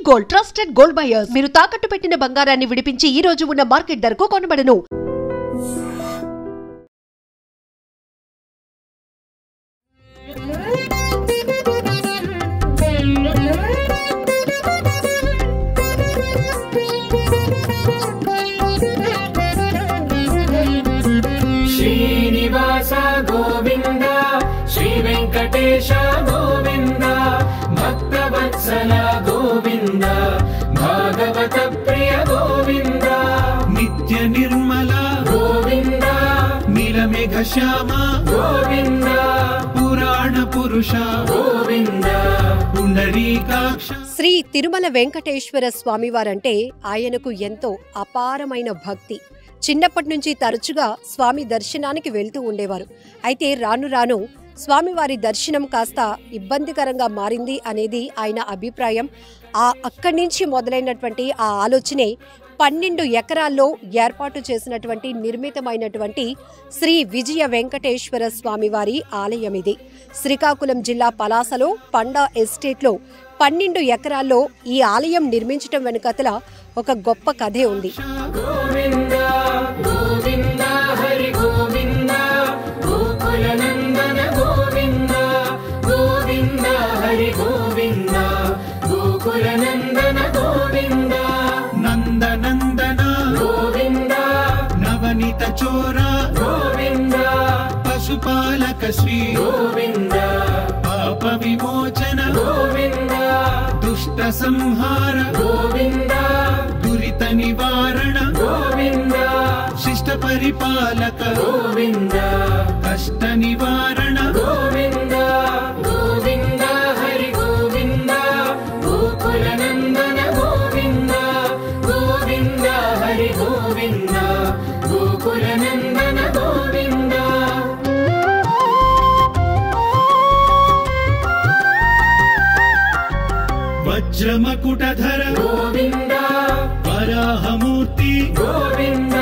Gold trusted gold buyers మీరు తాకట్టు పెట్టిన బంగారాన్ని విడిపించి ఈ రోజు ఉన్న మార్కెట్ ధరకు కొనబడను. శ్రీనివాస గోవింద శ్రీ వెంకటేశ గోవింద భక్తవత్సల గోవింద భాగవత ప్రియ గోవింద నిత్య నిర్మల గోవింద నీలమేఘ శ్యామ గోవింద పురాణ పురుష గోవింద పుండరీకాక్ష. శ్రీ తిరుమల వెంకటేశ్వర స్వామివారంటే ఆయనకు ఎంతో అపారమైన భక్తి. చిన్నప్పటి నుంచి తరచుగా స్వామి దర్శనానికి వెళ్తూ ఉండేవారు. అయితే రాను రాను స్వామివారి దర్శనం కాస్త ఇబ్బందికరంగా మారింది అనేది ఆయన అభిప్రాయం. అక్కడి నుంచి మొదలైనటువంటి ఆ ఆలోచనే 12 ఎకరాల్లో ఏర్పాటు చేసినటువంటి నిర్మితమైనటువంటి శ్రీ విజయ వెంకటేశ్వర స్వామివారి ఆలయం ఇది. శ్రీకాకుళం జిల్లా పలాసలో పండా ఎస్టేట్లో 12 ఎకరాల్లో ఈ ఆలయం నిర్మించడం వెనుకతల ఒక గొప్ప కథే ఉంది. నందనందన గోవింద నవనీత చోర గోవింద పశుపాలక శ్రీ గోవింద పాప విమోచన గోవింద దుష్ట సంహార గోవింద దురిత నివారణ గోవింద శిష్ట పరిపాలక గోవింద కష్ట నివారణ గోవింద గోవింద హరి గోవింద గోకుల నందన గోవింద గోవింద హరి గోవింద గోకుల నందన గోవింద. వజ్రమకుటధర గోవింద వరాహమూర్తి గోవింద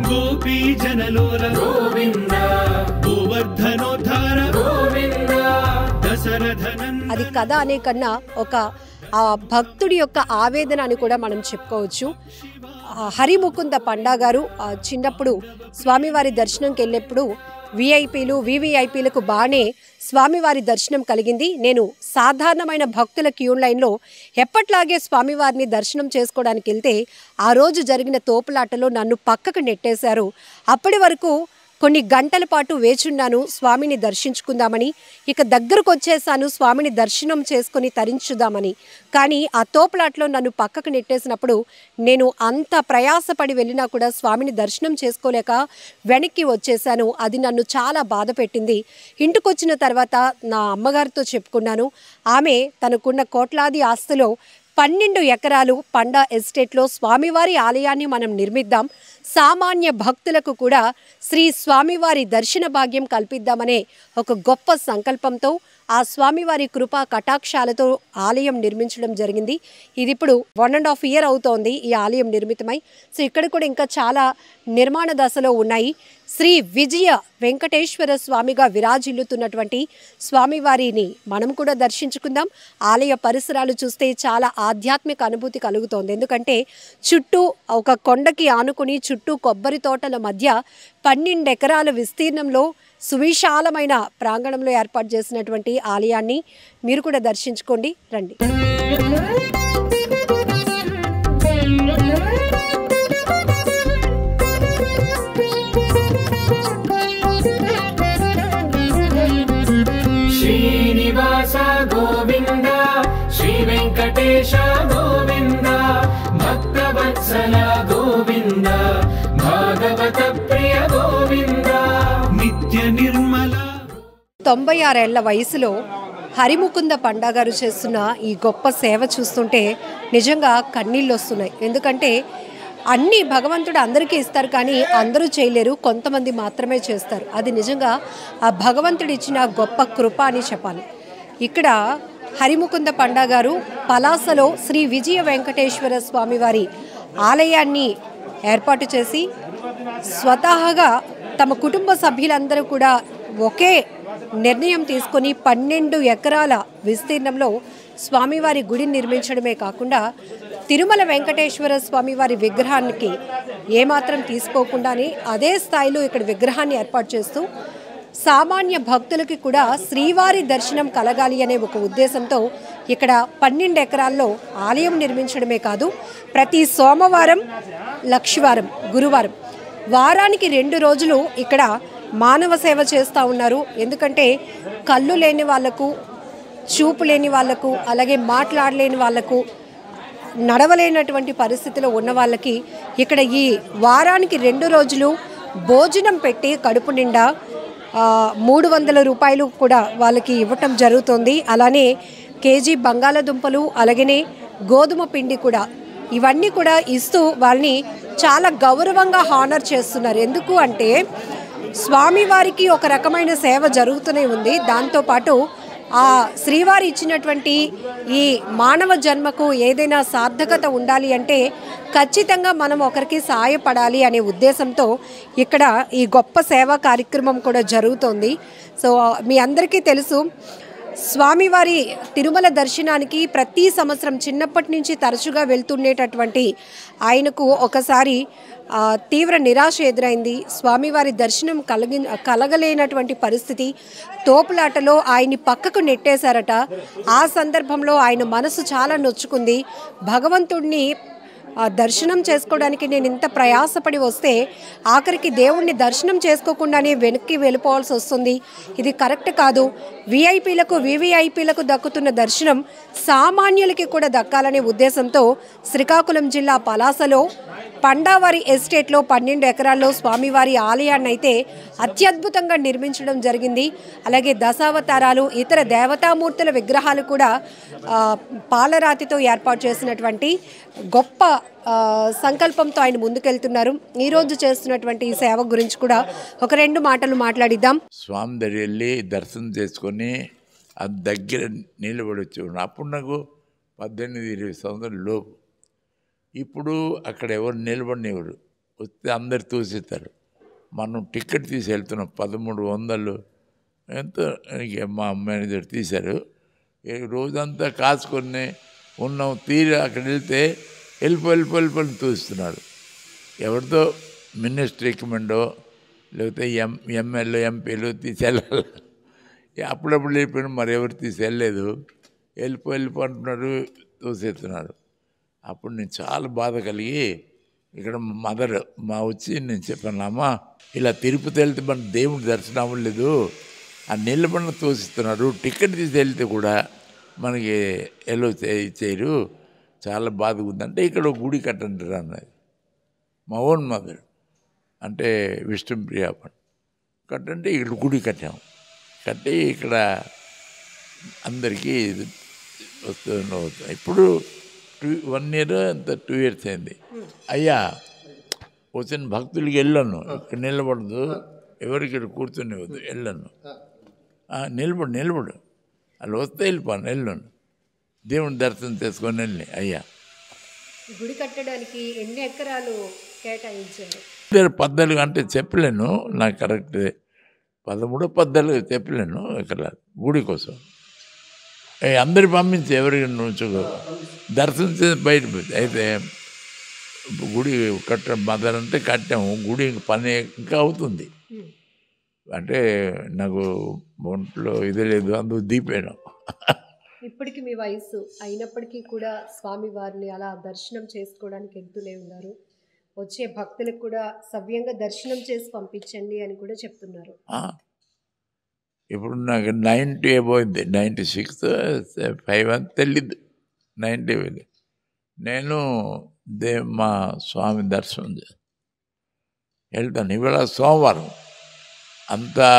గోపీ జనలోల గోవింద గోవర్ధనోద్ధార గోవింద దశరథనన్. అది కథ అనే కన్నా ఒక భక్తుడి యొక్క ఆవేదన అని కూడా మనం చెప్పుకోవచ్చు. హరిముకుంద పండా గారు చిన్నప్పుడు స్వామివారి దర్శనంకి వెళ్ళేప్పుడు విఐపీలు వివిఐపీలకు బాగానే స్వామివారి దర్శనం కలిగింది. నేను సాధారణమైన భక్తుల క్యూ లైన్లో ఎప్పట్లాగే స్వామివారిని దర్శనం చేసుకోవడానికి వెళ్తే ఆ రోజు జరిగిన తోపులాటలో నన్ను పక్కకు నెట్టేశారు. అప్పటి వరకు కొన్ని గంటల పాటు వేచున్నాను స్వామిని దర్శించుకుందామని. ఇక దగ్గరకు వచ్చేసాను స్వామిని దర్శనం చేసుకుని తరించుదామని. కానీ ఆ తోపులాట్లో నన్ను పక్కకు నెట్టేసినప్పుడు నేను అంత ప్రయాసపడి వెళ్ళినా కూడా స్వామిని దర్శనం చేసుకోలేక వెనక్కి వచ్చేసాను. అది నన్ను చాలా బాధ పెట్టింది. ఇంటికి వచ్చిన తర్వాత నా అమ్మగారితో చెప్పుకున్నాను. ఆమె తనకున్న కోట్లాది ఆస్తిలో 12 ఎకరాలు పండా ఎస్టేట్లో స్వామివారి ఆలయాన్ని మనం నిర్మిద్దాం, సామాన్య భక్తులకు కూడా శ్రీ స్వామివారి దర్శన భాగ్యం కల్పిద్దామనే ఒక గొప్ప సంకల్పంతో ఆ స్వామివారి కృపా కటాక్షాలతో ఆలయం నిర్మించడం జరిగింది. ఇది ఇప్పుడు 1.5 year అవుతోంది ఈ ఆలయం నిర్మితమై. సో ఇక్కడ కూడా ఇంకా చాలా నిర్మాణ దశలో ఉన్నాయి. శ్రీ విజయ వెంకటేశ్వర స్వామిగా విరాజిల్లుతున్నటువంటి స్వామివారిని మనం కూడా దర్శించుకుందాం. ఆలయ పరిసరాలు చూస్తే చాలా ఆధ్యాత్మిక అనుభూతి కలుగుతోంది. ఎందుకంటే చుట్టూ ఒక కొండకి ఆనుకుని చుట్టూ కొబ్బరి తోటల మధ్య 12 ఎకరాల విస్తీర్ణంలో సువిశాలమైన ప్రాంగణంలో ఏర్పాటు చేసినటువంటి ఆలయాన్ని మీరు కూడా దర్శించుకోండి, రండి. శ్రీనివాస గోవింద శ్రీ వెంకటేశ గోవింద భక్తవత్సల గోవింద భాగవత ప్రియ గోవింద నిత్య నిర్మల. 96 ఏళ్ల వయసులో హరిముకుంద పండా గారు చేస్తున్న ఈ గొప్ప సేవ చూస్తుంటే నిజంగా కన్నీళ్ళు వస్తున్నాయి. ఎందుకంటే అన్నీ భగవంతుడు అందరికీ ఇస్తారు, కానీ అందరూ చేయలేరు, కొంతమంది మాత్రమే చేస్తారు. అది నిజంగా ఆ భగవంతుడు ఇచ్చిన గొప్ప కృప అని చెప్పాలి. ఇక్కడ హరిముకుంద పండా గారు పలాసలో శ్రీ విజయ వెంకటేశ్వర స్వామివారి ఆలయాన్ని ఏర్పాటు చేసి స్వతహాగా తమ కుటుంబ సభ్యులందరూ కూడా ఒకే నిర్ణయం తీసుకొని 12 ఎకరాల విస్తీర్ణంలో స్వామివారి గుడిని నిర్మించడమే కాకుండా తిరుమల వెంకటేశ్వర స్వామివారి విగ్రహానికి ఏమాత్రం తీసుకోకుండానే అదే స్థాయిలో ఇక్కడ విగ్రహాన్ని ఏర్పాటు చేస్తూ సామాన్య భక్తులకి కూడా శ్రీవారి దర్శనం కలగాలి అనే ఒక ఉద్దేశంతో ఇక్కడ 12 ఎకరాల్లో ఆలయం నిర్మించడమే కాదు, ప్రతి సోమవారం, లక్షవారం, గురువారం వారానికి 2 రోజులు ఇక్కడ మానవ సేవ చేస్తూ ఉన్నారు. ఎందుకంటే కళ్ళు లేని వాళ్లకు, చూపు లేని వాళ్లకు, అలాగే మాట్లాడలేని వాళ్లకు, నడవలేనటువంటి పరిస్థితిలో ఉన్న వాళ్ళకి ఇక్కడ ఈ వారానికి 2 రోజులు భోజనం పెట్టి కడుపు నిండా 300 రూపాయలు కూడా వాళ్ళకి ఇవ్వటం జరుగుతుంది. అలానే కేజీ బంగాళదుంపలు, అలాగనే గోధుమ పిండి కూడా, ఇవన్నీ కూడా ఇస్తూ వాళ్ళని చాలా గౌరవంగా హానర్ చేస్తున్నారు. ఎందుకు అంటే స్వామివారికి ఒక రకమైన సేవ జరుగుతూనే ఉంది. దాంతోపాటు ఆ శ్రీవారి ఇచ్చినటువంటి ఈ మానవ జన్మకు ఏదైనా సార్థకత ఉండాలి అంటే ఖచ్చితంగా మనం ఒకరికి సహాయపడాలి అనే ఉద్దేశంతో ఇక్కడ ఈ గొప్ప సేవా కార్యక్రమం కూడా జరుగుతోంది. సో మీ అందరికీ తెలుసు, స్వామివారి తిరుమల దర్శనానికి ప్రతి సంవత్సరం చిన్నప్పటి నుంచి తరచుగా వెళ్తుండేటటువంటి ఆయనకు ఒకసారి తీవ్ర నిరాశ ఎదురైంది. స్వామివారి దర్శనం కలగలేనటువంటి పరిస్థితి, తోపులాటలో ఆయన్ని పక్కకు నెట్టేశారట. ఆ సందర్భంలో ఆయన మనసు చాలా నొచ్చుకుంది. భగవంతుడిని దర్శనం చేసుకోవడానికి నేను ఇంత ప్రయాసపడి వస్తే ఆఖరికి దేవుణ్ణి దర్శనం చేసుకోకుండానే వెనక్కి వెళ్ళిపోవాల్సి వస్తుంది, ఇది కరెక్ట్ కాదు. విఐపీలకు, వివిఐపీలకు దక్కుతున్న దర్శనం సామాన్యులకి కూడా దక్కాలనే ఉద్దేశంతో శ్రీకాకుళం జిల్లా పలాసలో పండావారి ఎస్టేట్లో 12 ఎకరాల్లో స్వామివారి ఆలయాన్ని అయితే అత్యద్భుతంగా నిర్మించడం జరిగింది. అలాగే దశావతారాలు, ఇతర దేవతామూర్తుల విగ్రహాలు కూడా పాలరాతితో ఏర్పాటు చేసినటువంటి గొప్ప సంకల్పంతో ఆయన ముందుకెళ్తున్నారు. ఈరోజు చేస్తున్నటువంటి ఈ సేవ గురించి కూడా ఒక 2 మాటలు మాట్లాడిద్దాం. స్వామి దగ్గర వెళ్ళి దర్శనం చేసుకొని అది దగ్గర నిలబడి వచ్చేవాడు. అప్పుడు నాకు 18-20 సంవత్సరాల లోపు. ఇప్పుడు అక్కడ ఎవరు నిలబడినవారు, వస్తే అందరు తోసేస్తారు. మనం టికెట్ తీసి వెళ్తున్నాం, 1300 ఎంతో మా మేనేజర్ తీశారు. రోజంతా కాసుకొని ఉన్నాం. తీరి అక్కడ వెళ్తే వెళ్ళిపోయి తోస్తున్నాడు. ఎవరితో మినిస్టర్ రికమెండో లేకపోతే ఎమ్మెల్యే ఎంపీలు తీసేళ్ళాలి. అప్పుడప్పుడు వెళ్ళిపోయినా మరి ఎవరు తీసేయలేదు, వెళ్ళిపో అంటున్నారు, తోసేస్తున్నారు. అప్పుడు నేను చాలా బాధ కలిగి ఇక్కడ మదర్ వచ్చి నేను చెప్పాను, అమ్మ ఇలా తిరుపతి వెళ్తే మన దేవుడి దర్శనం అవ్వలేదు, ఆ నిలబడిన తోసిస్తున్నారు, టికెట్ తీసి వెళ్తే కూడా మనకి ఎలో చేయరు, చాలా బాధగా ఉందంటే ఇక్కడ ఒక గుడి కట్టంటారు అన్నది. మా ఓన్ మదర్ అంటే విష్ణుప్రియ కట్టంటే ఇక్కడ గుడి కట్టాము. కట్టి ఇక్కడ అందరికీ వస్తూ ఇప్పుడు 1 year అంత 2 years అయింది. అయ్యా వచ్చిన భక్తులకి వెళ్ళను, ఇక్కడ నిలబడదు, ఎవరికి ఇక్కడ కూర్చొని వద్దు, వెళ్ళను, నిలబడు వాళ్ళు వస్తే వెళ్ళను, దేవుని దర్శనం చేసుకొని వెళ్ళి. అయ్యా గుడి కట్టడానికి ఎన్ని ఎకరాలు కేటాయించారు? 14 అంటే చెప్పలేను, నాకు కరెక్ట్ 13-14 చెప్పలేను ఎకరాలు గుడి కోసం. అందరు పంపించి ఎవరికి నుంచో దర్శనం చేసి బయటపోయింది. అయితే గుడి మదర్ అంటే కట్టాము, గుడి పని ఇంకా అవుతుంది. అంటే నాకు ఒంట్లో ఇది లేదు, అందుకు దీపాను. ఇప్పటికి మీ వయసు అయినప్పటికీ కూడా స్వామి వారిని అలా దర్శనం చేసుకోవడానికి వెళ్తూనే ఉన్నారు. వచ్చే భక్తులకు కూడా సవ్యంగా దర్శనం చేసి పంపించండి అని కూడా చెప్తున్నారు. ఇప్పుడు నాకు 90 అయిపోయింది, 96, 5 తెలీదు, 90. నేను మా స్వామి దర్శనం వెళ్తాను. ఇవాళ సోమవారం అంతా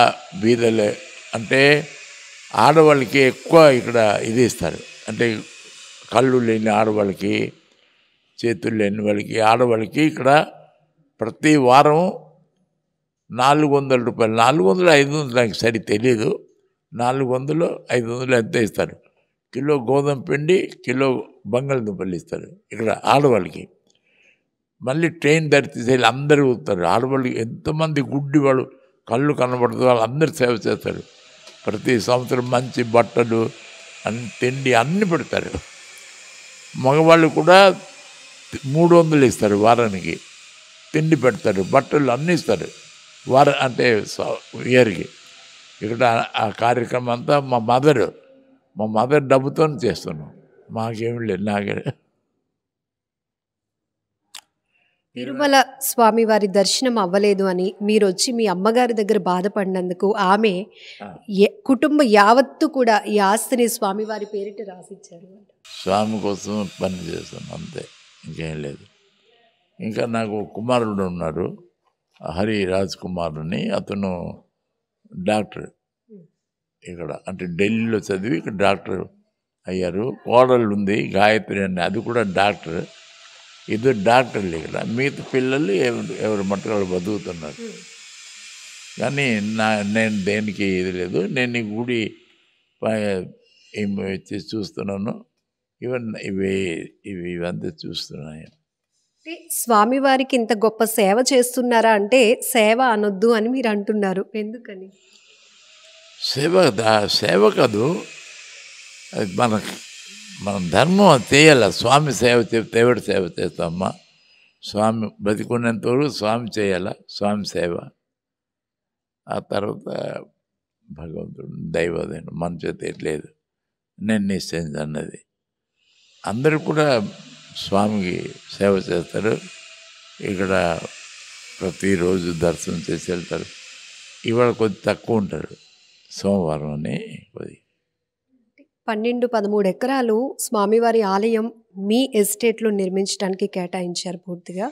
బీదలే, అంటే ఆడవాళ్ళకి ఎక్కువ ఇక్కడ ఇది ఇస్తారు. అంటే కళ్ళు లేని ఆడవాళ్ళకి, చేతులు లేని వాళ్ళకి, ఆడవాళ్ళకి ఇక్కడ ప్రతి వారం 400 రూపాయలు, 400-500 నాకు సరి తెలియదు, 400-500 ఎంత ఇస్తారు. కిలో గోధుమ పిండి, కిలో బంగాళదుంపలు ఇస్తారు ఇక్కడ ఆడవాళ్ళకి. మళ్ళీ ట్రైన్ ధరితీసి అందరూ పోతారు. ఆడవాళ్ళకి ఎంతమంది గుడ్డి వాళ్ళు కళ్ళు కనబడుతుంది, వాళ్ళు అందరూ సేవ చేస్తారు. ప్రతి సంవత్సరం మంచి బట్టలు తిండి అన్నీ పెడతారు. మగవాళ్ళు కూడా 300 ఇస్తారు వారానికి, తిండి పెడతారు, బట్టలు అన్నీ ఇస్తారు అంటే ఇయర్కి. ఇక్కడ ఆ కార్యక్రమం అంతా మా మదర్ డబ్బుతో చేస్తున్నాం, మాకేమి లేదు. నాకే తిరుమల స్వామివారి దర్శనం అవ్వలేదు అని మీరు వచ్చి మీ అమ్మగారి దగ్గర బాధపడినందుకు ఆమె కుటుంబం యావత్తు కూడా ఈ ఆస్తిని స్వామివారి పేరిట రాసిచ్చారు. స్వామి కోసం పని చేస్తాను అంతే, ఇంకేం లేదు. ఇంకా నాకు కుమారుడు ఉన్నారు, హరి రాజ్ కుమార్ అని. అతను డాక్టర్ ఇక్కడ, అంటే ఢిల్లీలో చదివి ఇక్కడ డాక్టర్ అయ్యారు. కోడలు ఉంది గాయత్రి అని, అది కూడా డాక్టర్. ఇద్దరు డాక్టర్లు ఇక్కడ. మిగతా పిల్లలు ఎవరు మట్టుకు వాళ్ళు బతుకుతున్నారు. కానీ నేను దేనికి ఇది లేదు. నేను ఈ గుడి చూస్తున్నాను, ఇవంతా చూస్తున్నాను. స్వామివారికి ఇంత గొప్ప సేవ చేస్తున్నారా అంటే సేవ అనొద్దు అని మీరు అంటున్నారు, ఎందుకని? సేవ కాదు, అది మన ధర్మం చేయాలి. స్వామి సేవ దేవుడి సేవ చేస్తామమ్మా. స్వామి బతికున్నంత వరకు స్వామి చేయాల, స్వామి సేవ. ఆ తర్వాత భగవంతుడు దైవదేను మన చేతి లేదు, నేను నిశ్చయించి అన్నది. అందరూ కూడా స్వామికి సేవ చేస్తారు. ఇక్కడ ప్రతిరోజు దర్శనం చేసి వెళ్తారు. ఇవాళ కొద్ది తక్కువ ఉంటారు, సోమవారం అని. కొద్ది 12-13 ఎకరాలు స్వామివారి ఆలయం మీ ఎస్టేట్లో నిర్మించడానికి కేటాయించారు పూర్తిగా.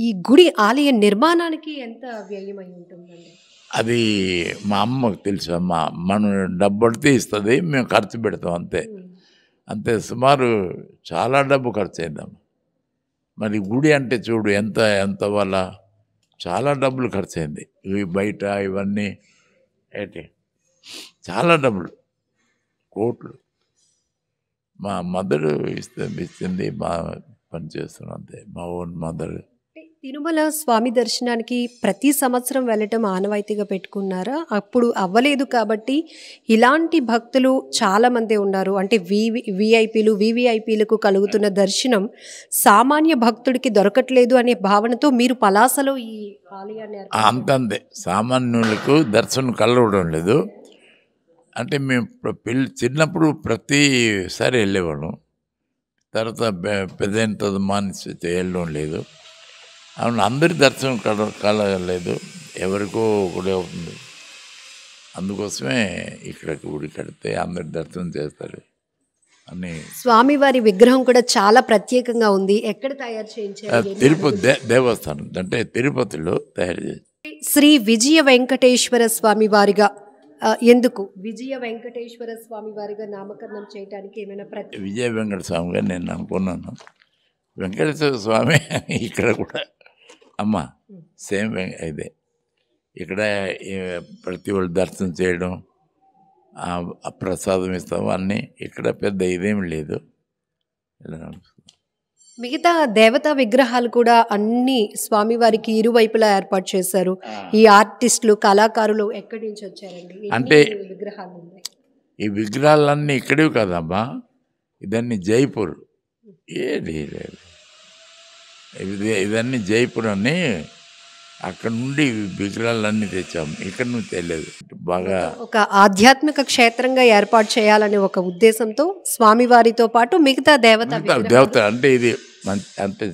ఈ గుడి ఆలయ నిర్మాణానికి ఎంత వ్యయం అయి ఉంటుందండి? అది మా అమ్మకు తెలుసు. మనం డబ్బు పడితే ఇస్తుంది, మేము ఖర్చు పెడతాం అంతే. అంతే, సుమారు చాలా డబ్బు ఖర్చు అయిందాం. మరి గుడి అంటే చూడు ఎంత వల్ల చాలా డబ్బులు ఖర్చు అయింది. ఇవి బయట ఇవన్నీ ఏంటి చాలా డబ్బులు, కోట్లు. మా మదర్ ఇచ్చింది, మా పని చేస్తున్నాం అంతే, మా ఓన్ మదర్. తిరుమల స్వామి దర్శనానికి ప్రతి సంవత్సరం వెళ్ళటం ఆనవాయితీగా పెట్టుకున్నారా? అప్పుడు అవ్వలేదు కాబట్టి ఇలాంటి భక్తులు చాలామంది ఉన్నారు. అంటే విఐపీలు వివిఐపీలకు కలుగుతున్న దర్శనం సామాన్య భక్తుడికి దొరకట్లేదు అనే భావనతో మీరు పలాసలో ఈ ఆలయాన్ని అంతే. సామాన్యులకు దర్శనం కలవడం లేదు. అంటే మేము చిన్నప్పుడు ప్రతిసారి వెళ్ళేవాళ్ళం. తర్వాత పెద్ద మానేసి వెళ్ళడం లేదు. అవును, అందరి దర్శనం కలగలేదు, ఎవరికో కూడా అవుతుంది. అందుకోసమే ఇక్కడ గుడి కడితే అందరి దర్శనం చేస్తారు అని. స్వామివారి విగ్రహం కూడా చాలా ప్రత్యేకంగా ఉంది. ఎక్కడ తయారు చేయించారు? తిరుపతి దేవస్థానం, అంటే తిరుపతిలో తయారు చేసి. శ్రీ విజయ వెంకటేశ్వర స్వామి వారిగా ఎందుకు విజయ వెంకటేశ్వర స్వామి వారిగా నామకరణం చేయడానికి ఏమైనా విజయ వెంకట స్వామిగా నేను అనుకున్నాను. వెంకటేశ్వర స్వామి ఇక్కడ కూడా అమ్మ సేమ్ ఇదే. ఇక్కడ ప్రతి వాళ్ళు దర్శనం చేయడం, ప్రసాదం ఇస్తాము అన్నీ. ఇక్కడ పెద్ద ఇదేమి లేదు. మిగతా దేవతా విగ్రహాలు కూడా అన్ని స్వామివారికి ఇరువైపులా ఏర్పాటు చేశారు. ఈ ఆర్టిస్టులు కళాకారులు ఎక్కడి నుంచి వచ్చారండి? అంటే విగ్రహాలు ఉన్నాయి. ఈ విగ్రహాలన్నీ ఇక్కడే కదమ్మా, ఇదన్నీ జైపూర్. ఇదన్నీ జైపూర్ అని, అక్కడ నుండి విగ్రహాలన్నీ తెచ్చాము, ఇక్కడ నుంచి తెలియదు. బాగా ఒక ఆధ్యాత్మిక క్షేత్రంగా ఏర్పాటు చేయాలనే ఒక ఉద్దేశంతో స్వామివారితో పాటు మిగతా దేవత అంటే ఇది అంటే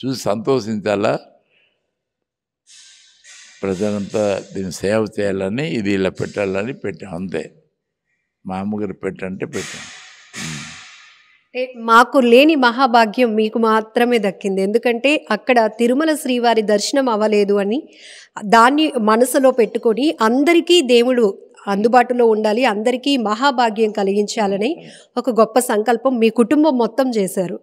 చూసి సంతోషించాలా, ప్రజలంతా దీన్ని సేవ చేయాలని, ఇది ఇలా పెట్టాలని పెట్టాం అంతే. మా అమ్మగారు పెట్టంటే పెట్టాం. మాకు లేని మహాభాగ్యం మీకు మాత్రమే దక్కింది. ఎందుకంటే అక్కడ తిరుమల శ్రీవారి దర్శనం అవ్వలేదు అని దాన్ని మనసులో పెట్టుకొని అందరికీ దేవుడు అందుబాటులో ఉండాలి, అందరికీ మహాభాగ్యం కలిగించాలని ఒక గొప్ప సంకల్పం మీ కుటుంబం మొత్తం చేశారు.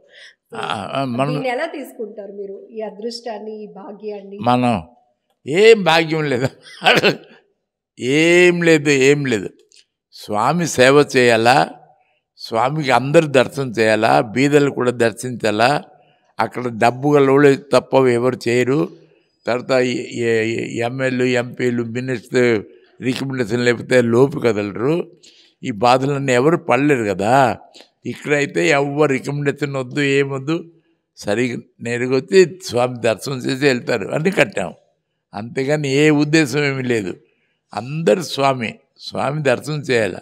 ఎలా తీసుకుంటారు మీరు ఈ అదృష్టాన్ని, ఈ భాగ్యాన్ని? మనం ఏం భాగ్యం లేదు, ఏం లేదు. స్వామి సేవ చేయాలా, స్వామికి అందరు దర్శనం చేయాలా, బీదలు కూడా దర్శించాలా. అక్కడ డబ్బు గల తప్ప ఎవరు చేయరు. తర్వాత ఎమ్మెల్యేలు, ఎంపీలు, మినిస్టర్ రికమెండేషన్ లేకపోతే లోపు కదలరు. ఈ బాధలన్నీ ఎవరు పడలేరు కదా. ఇక్కడైతే ఎవరు రికమెండేషన్ వద్దు, ఏమొద్దు, సరిగ్గా నేరుగొచ్చి స్వామి దర్శనం చేసి వెళ్తారు. అన్నీ కట్టాం, అంతేగాని ఏ ఉద్దేశం ఏమీ లేదు. అందరు స్వామి దర్శనం చేయాల,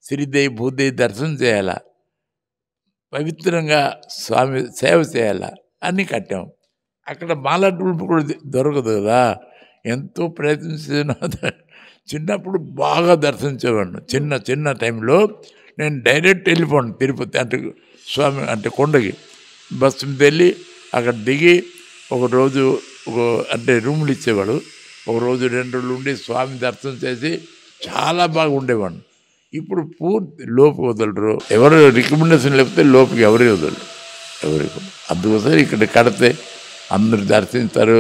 శ్రీదేవి భూదేవి దర్శనం చేయాల, పవిత్రంగా స్వామి సేవ చేయాల, అన్నీ కట్టాం. అక్కడ మాలాటూళ్ళు కూడా దొరకదు కదా. ఎంతో ప్రయత్నించిన చిన్నప్పుడు బాగా దర్శించేవాడిని. చిన్న టైంలో నేను డైరెక్ట్ వెళ్ళిపోను తిరుపతి, అంటే స్వామి అంటే కొండకి బస్సు మీద వెళ్ళి అక్కడ దిగి ఒకరోజు అంటే రూములు ఇచ్చేవాడు. ఒక రోజు 2 రోజులు ఉండి స్వామి దర్శనం చేసి చాలా బాగా ఉండేవాడిని. ఇప్పుడు పూర్తి లోపు వదలరు, ఎవరు రికమెండేషన్ లేకపోతే లోపుకి ఎవరి వదలరు, ఎవరికి. అందుకోసం ఇక్కడ కడితే అందరు దర్శిస్తారు,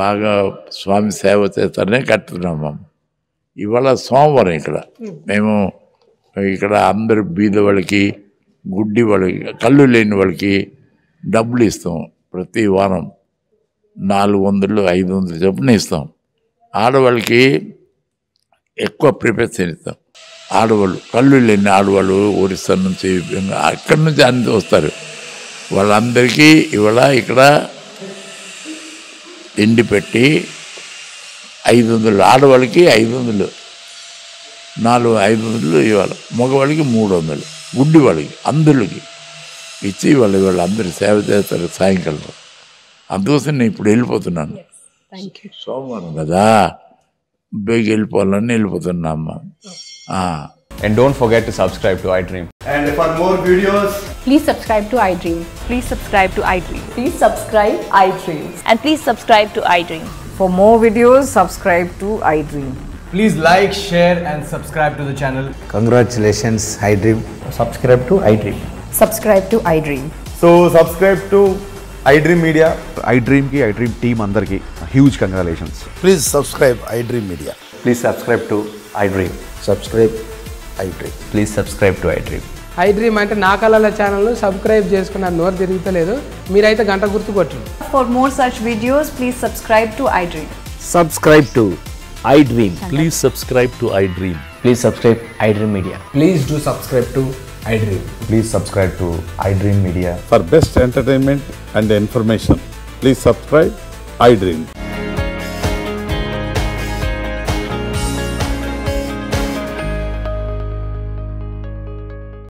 బాగా స్వామి సేవ చేస్తారనే కట్టుతున్నాం. ఇవాళ సోమవారం మేము ఇక్కడ అందరు బీద వాళ్ళకి, గుడ్డి వాళ్ళకి, కళ్ళు లేని వాళ్ళకి డబ్బులు ఇస్తాం. ప్రతి వారం 400, 500 చొప్పున ఇస్తాం. ఆడవాళ్ళకి ఎక్కువ ప్రిపరేషన్ ఇస్తాం. ఆడవాళ్ళు, కళ్ళు లేని ఆడవాళ్ళు ఒరిస్సా నుంచి, అక్కడి నుంచి అన్ని వస్తారు. వాళ్ళందరికీ ఇవాళ ఇక్కడ తిండి పెట్టి 500, ఆడవాళ్ళకి 500, 500 ఇవాళ, మగవాళ్ళకి 300, గుడ్డి వాళ్ళకి అందరికి ఇచ్చి వాళ్ళు అందరూ సేవ చేస్తారు సాయంకాలం. అందుకోసం నేను ఇప్పుడు వెళ్ళిపోతున్నాను. సోమవారం కదా, బేగ వెళ్ళిపోవాలని వెళ్ళిపోతున్నా. And don't forget to subscribe to iDream. And for more videos, please subscribe to iDream. Please subscribe to iDream. Please subscribe iDream. And please subscribe to iDream. For more videos, subscribe to iDream. please like, share and subscribe to the channel. Congratulations, iDream. Subscribe to iDream. Subscribe to iDream. So subscribe to iDream Media. iDream ki iDream team andarki huge congratulations. Please subscribe iDream Media. Please subscribe to iDream. Subscribe iDream. Please subscribe to iDream. iDream అంటే నా కళల channel subscribe చేసుకున్న నోరు తిరుగుతలేదు, మీరైతే గంట గుర్తు కొట్టండి. For more such videos, please subscribe to iDream. Subscribe to iDream. Please subscribe to iDream. Please subscribe iDream Media. Please do subscribe to iDream. Please subscribe to iDream Media. For best entertainment and information, please subscribe iDream.